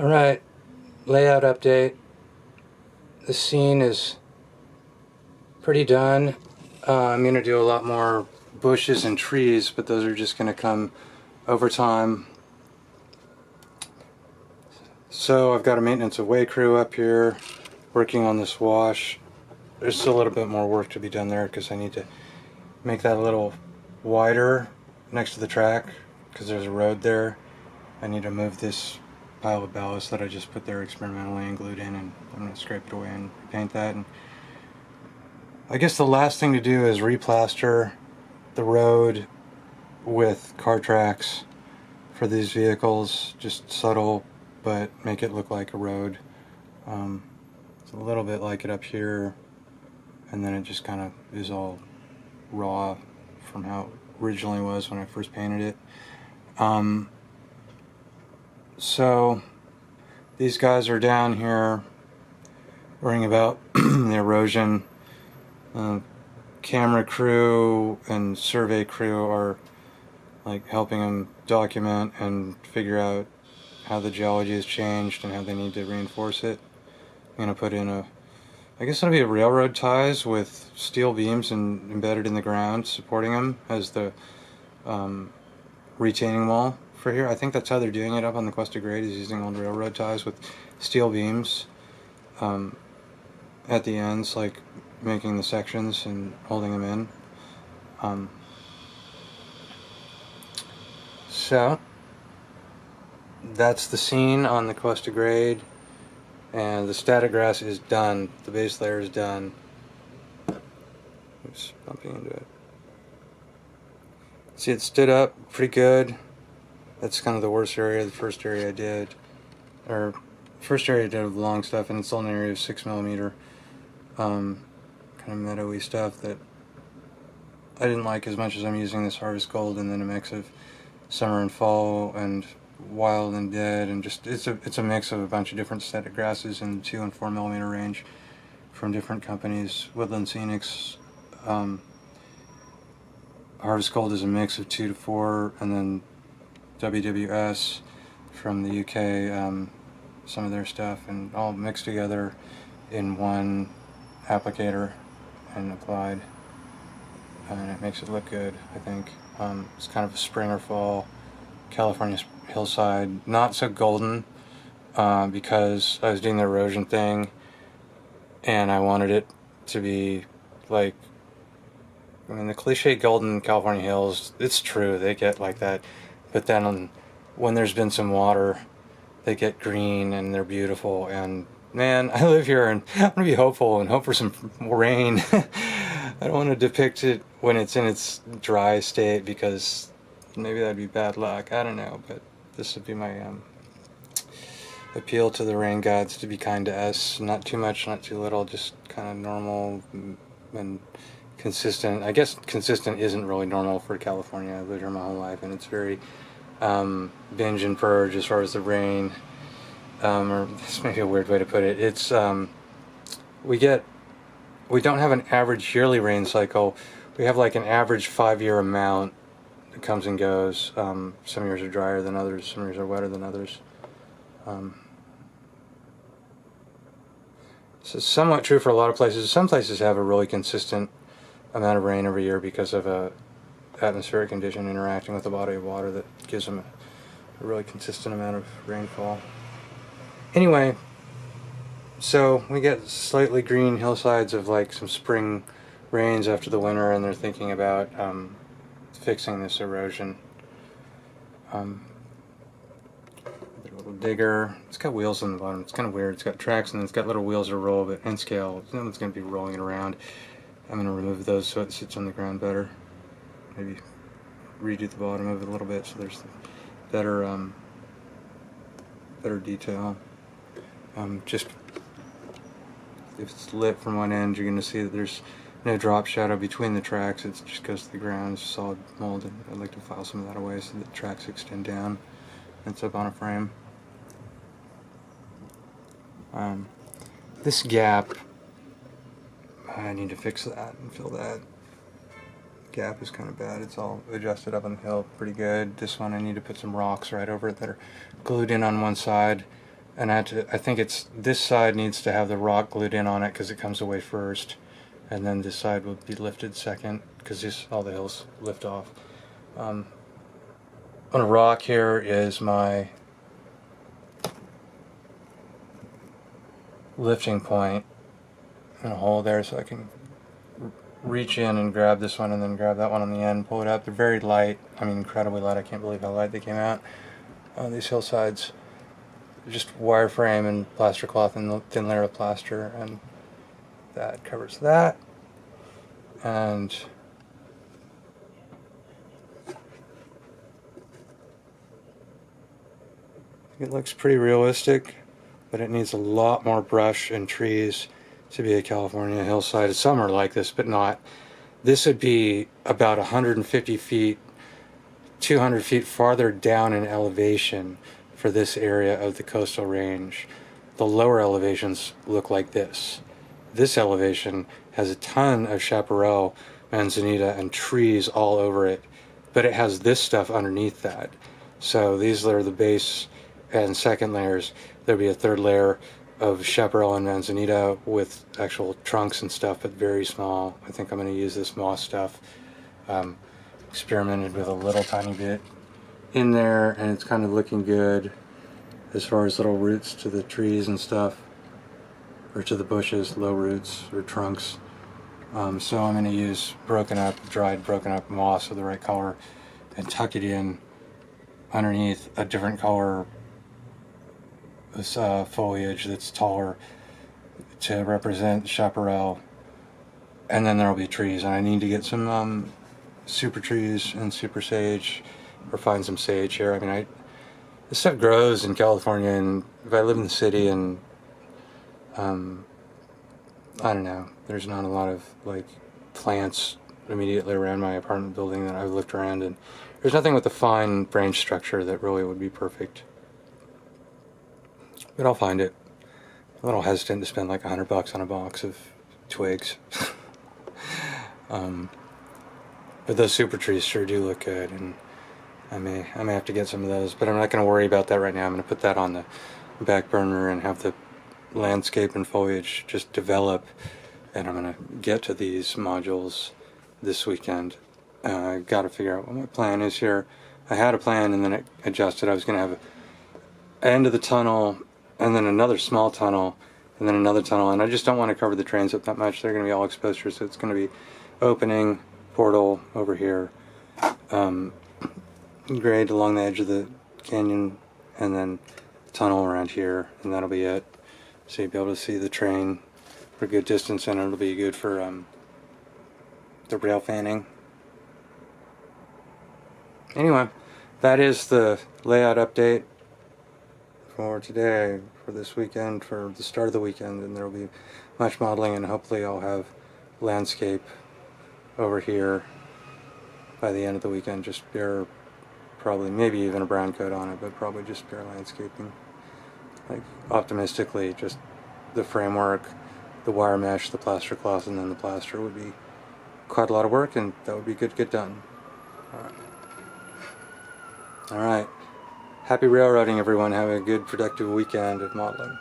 Alright, layout update. The scene is pretty done. I'm going to do a lot more bushes and trees, but those are just going to come over time. So I've got a maintenance away crew up here working on this wash. There's still a little bit more work to be done there because I need to make that a little wider next to the track because there's a road there. I need to move this pile of ballast that I just put there experimentally and glued in, and I'm going to scrape it away and paint that. And I guess the last thing to do is replaster the road with car tracks for these vehicles, just subtle, but make it look like a road. It's a little bit like it up here, and then it just kind of is all raw from how it originally was when I first painted it. So these guys are down here worrying about the erosion. Camera crew and survey crew are like helping them document and figure out how the geology has changed and how they need to reinforce it. I'm going to put in I guess it'll be a railroad ties with steel beams embedded in the ground supporting them as the retaining wall for here. I think that's how they're doing it up on the Cuesta grade, is using old railroad ties with steel beams at the ends, like making the sections and holding them in. So that's the scene on the Cuesta grade, and the static grass is done. The base layer is done. Oops, bumping into it. See, it stood up pretty good. That's kind of the worst area. The first area I did, first area I did of the long stuff, and it's all an area of 6mm, kind of meadowy stuff that I didn't like as much as I'm using this Harvest Gold, and then a mix of summer and fall and wild and dead, and just it's a mix of a bunch of different static grasses in the 2 and 4mm range from different companies. Woodland Scenics. Harvest Gold is a mix of 2 to 4, and then WWS from the UK, some of their stuff, and all mixed together in one applicator and applied, and it makes it look good, I think. It's kind of a spring or fall California hillside, not so golden, because I was doing the erosion thing and I wanted it to be like, I mean, the cliche golden California hills, it's true, they get like that, but then when there's been some water, they get green and they're beautiful. And man, I live here and I'm gonna be hopeful and hope for some rain. I don't want to depict it when it's in its dry state, because maybe that'd be bad luck. I don't know, but this would be my appeal to the rain gods to be kind to us. Not too much, not too little, just kind of normal and consistent. I guess consistent isn't really normal for California. I've lived here my whole life, and it's very binge and purge as far as the rain. Or this may be a weird way to put it. It's we don't have an average yearly rain cycle. We have like an average 5-year amount that comes and goes. Some years are drier than others. Some years are wetter than others. So it's somewhat true for a lot of places. Some places have a really consistent amount of rain every year because of a atmospheric condition interacting with a body of water that gives them a really consistent amount of rainfall. Anyway, so we get slightly green hillsides of like some spring rains after the winter, and they're thinking about fixing this erosion. A little digger. It's got wheels on the bottom. It's kind of weird. It's got tracks and it's got little wheels to roll, but in scale, no one's going to be rolling it around. I'm going to remove those so it sits on the ground better. Maybe redo the bottom of it a little bit so there's better detail. Just if it's lit from one end, you're going to see that there's no drop shadow between the tracks. It just goes to the ground. It's solid mold, and I'd like to file some of that away so the tracks extend down. It's up on a frame. This gap, I need to fix that and fill that. Gap is kind of bad. It's all adjusted up on the hill pretty good. This one I need to put some rocks right over it that are glued in on one side and I think it's this side needs to have the rock glued in on it because it comes away first, and then this side will be lifted second because all the hills lift off. On a rock here is my lifting point, and a hole there so I can reach in and grab this one and then grab that one on the end, pull it up. They're very light, I mean incredibly light. I can't believe how light they came out. These hillsides, just wireframe and plaster cloth and a thin layer of plaster, and that covers that. And it looks pretty realistic, but it needs a lot more brush and trees to be a California hillside. Some are like this, but not. This would be about 150 feet, 200 feet farther down in elevation for this area of the coastal range. The lower elevations look like this. This elevation has a ton of chaparral, manzanita, and trees all over it, but it has this stuff underneath that. So these are the base and second layers. There'll be a third layer of chaparral and manzanita with actual trunks and stuff, but very small. I think I'm going to use this moss stuff. Experimented with a little tiny bit in there, and it's kind of looking good as far as little roots to the trees and stuff, or to the bushes, low roots or trunks. So I'm going to use dried broken up moss of the right color and tuck it in underneath a different color foliage that's taller to represent chaparral, and then there'll be trees. And I need to get some super trees and super sage, or find some sage here. I mean, this stuff grows in California, and if I live in the city, and I don't know, there's not a lot of like plants immediately around my apartment building that I've looked around, and there's nothing with a fine branch structure that really would be perfect. But I'll find it. I'm a little hesitant to spend like $100 on a box of twigs. But those super trees sure do look good, and I may have to get some of those, but I'm not going to worry about that right now. I'm going to put that on the back burner and have the landscape and foliage just develop, and I'm going to get to these modules this weekend. I've got to figure out what my plan is here. I had a plan and then it adjusted. I was going to have an end of the tunnel and then another small tunnel and then another tunnel, and I just don't want to cover the trains up that much. They're going to be all exposed here, so it's going to be opening, portal over here, grade along the edge of the canyon, and then tunnel around here, and that'll be it. So you'll be able to see the train for a good distance, and it'll be good for the rail fanning. Anyway, that is the layout update for today, for this weekend, for the start of the weekend, and there will be much modeling, and hopefully I'll have landscape over here by the end of the weekend, just bare, probably maybe even a brown coat on it, but probably just bare landscaping. Like, optimistically, just the framework, the wire mesh, the plaster cloth, and then the plaster would be quite a lot of work, and that would be good to get done. Alright. Happy railroading, everyone. Have a good, productive weekend of modeling.